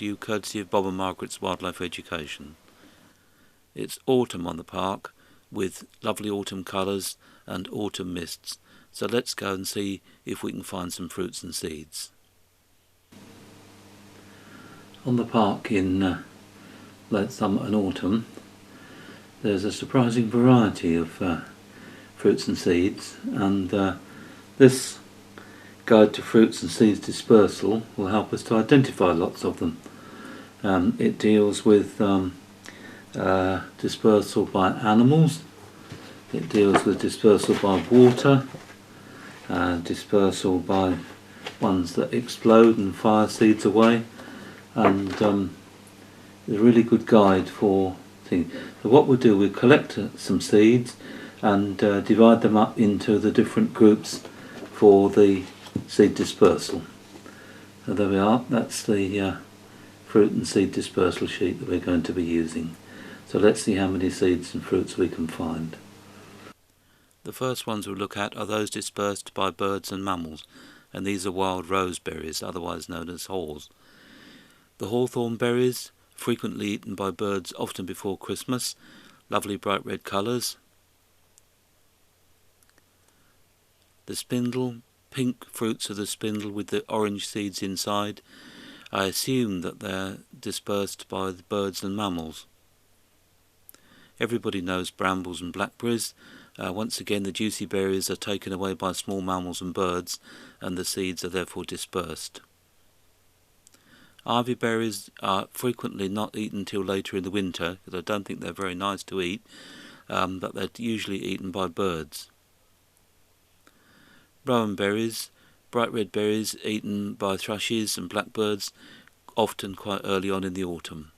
to you courtesy of Bob and Margaret's Wildlife Education. It's autumn on the park with lovely autumn colours and autumn mists, so let's go and see if we can find some fruits and seeds. On the park in late summer and autumn there's a surprising variety of fruits and seeds, and this guide to fruits and seeds dispersal will help us to identify lots of them. It deals with dispersal by animals, it deals with dispersal by water, dispersal by ones that explode and fire seeds away, and it's a really good guide for things. So what we'll do, we'll collect some seeds and divide them up into the different groups for the seed dispersal. So there we are, that's the fruit and seed dispersal sheet that we're going to be using. So let's see how many seeds and fruits we can find. The first ones we'll look at are those dispersed by birds and mammals, and these are wild roseberries, otherwise known as haws. The hawthorn berries, frequently eaten by birds often before Christmas, lovely bright red colours. The spindle, pink fruits of the spindle with the orange seeds inside. I assume that they're dispersed by the birds and mammals. Everybody knows brambles and blackberries. Once again, the juicy berries are taken away by small mammals and birds, and the seeds are therefore dispersed. Ivy berries are frequently not eaten till later in the winter, because I don't think they're very nice to eat, but they're usually eaten by birds. Rowan berries, bright red berries eaten by thrushes and blackbirds, often quite early on in the autumn.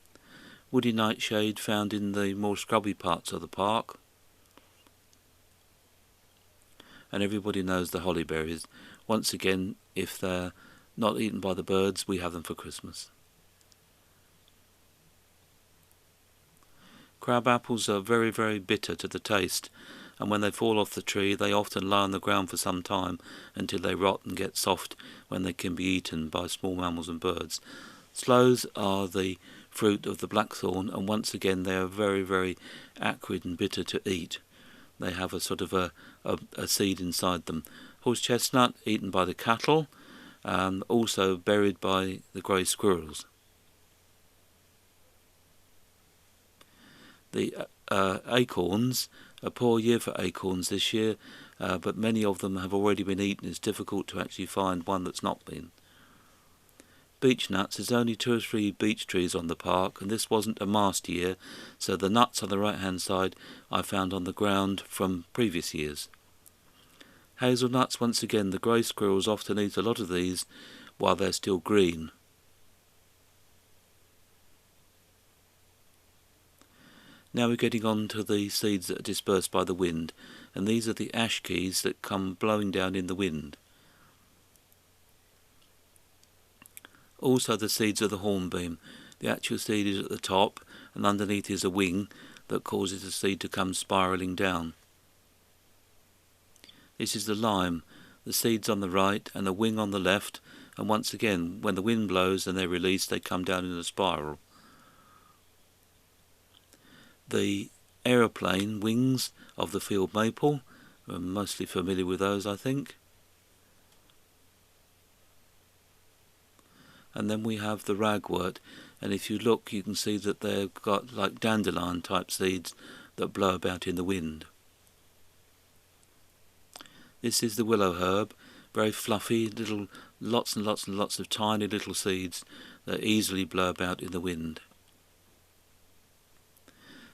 Woody nightshade found in the more scrubby parts of the park. And everybody knows the hollyberries. Once again, if they're not eaten by the birds, we have them for Christmas. Crab apples are very, very bitter to the taste, and when they fall off the tree they often lie on the ground for some time until they rot and get soft, when they can be eaten by small mammals and birds. Sloes are the fruit of the blackthorn, and once again they are very, very acrid and bitter to eat. They have a sort of a seed inside them. Horse chestnut, eaten by the cattle, also buried by the grey squirrels. The acorns, a poor year for acorns this year, but many of them have already been eaten. It's difficult to actually find one that's not been. Beech nuts, there's only 2 or 3 beech trees on the park, and this wasn't a mast year, so the nuts on the right hand side I found on the ground from previous years. Hazelnuts, once again, the grey squirrels often eat a lot of these while they're still green. Now we're getting on to the seeds that are dispersed by the wind, and these are the ash keys that come blowing down in the wind. Also the seeds of the hornbeam. The actual seed is at the top, and underneath is a wing that causes the seed to come spiralling down. This is the lime. The seeds on the right and a wing on the left, and once again, when the wind blows and they're released, they come down in a spiral. The aeroplane wings of the field maple, we're mostly familiar with those, I think. And then we have the ragwort, and if you look you can see that they've got like dandelion type seeds that blow about in the wind. This is the willow herb, very fluffy, little lots and lots and lots of tiny little seeds that easily blow about in the wind.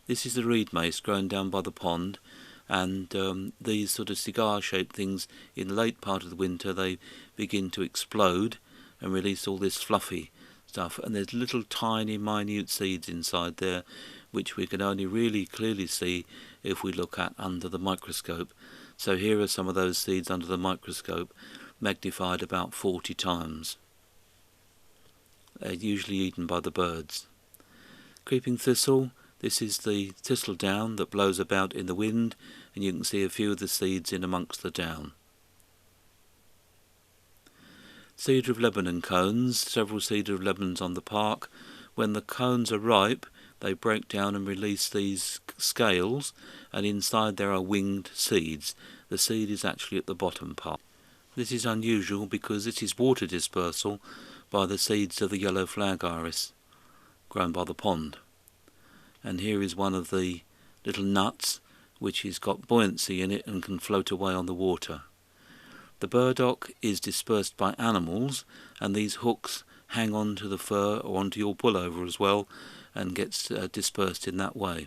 This is the reed mace grown down by the pond, and these sort of cigar shaped things in the late part of the winter they begin to explode and release all this fluffy stuff, and there's little tiny minute seeds inside there which we can only really clearly see if we look at under the microscope. So here are some of those seeds under the microscope, magnified about 40 times. They're usually eaten by the birds. Creeping thistle, this is the thistle down that blows about in the wind, and you can see a few of the seeds in amongst the down. Cedar of Lebanon cones, several cedar of Lebanons on the park. When the cones are ripe, they break down and release these scales, and inside there are winged seeds. The seed is actually at the bottom part. This is unusual because this is water dispersal by the seeds of the yellow flag iris grown by the pond. And here is one of the little nuts which has got buoyancy in it and can float away on the water. The burdock is dispersed by animals, and these hooks hang on to the fur or onto your pullover as well, and gets dispersed in that way.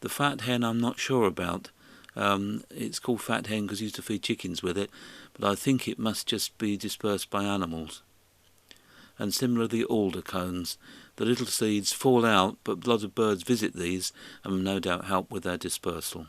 The fat hen I'm not sure about. It's called fat hen because I used to feed chickens with it, but I think it must just be dispersed by animals. And similarly, alder cones. The little seeds fall out, but lots of birds visit these and no doubt help with their dispersal.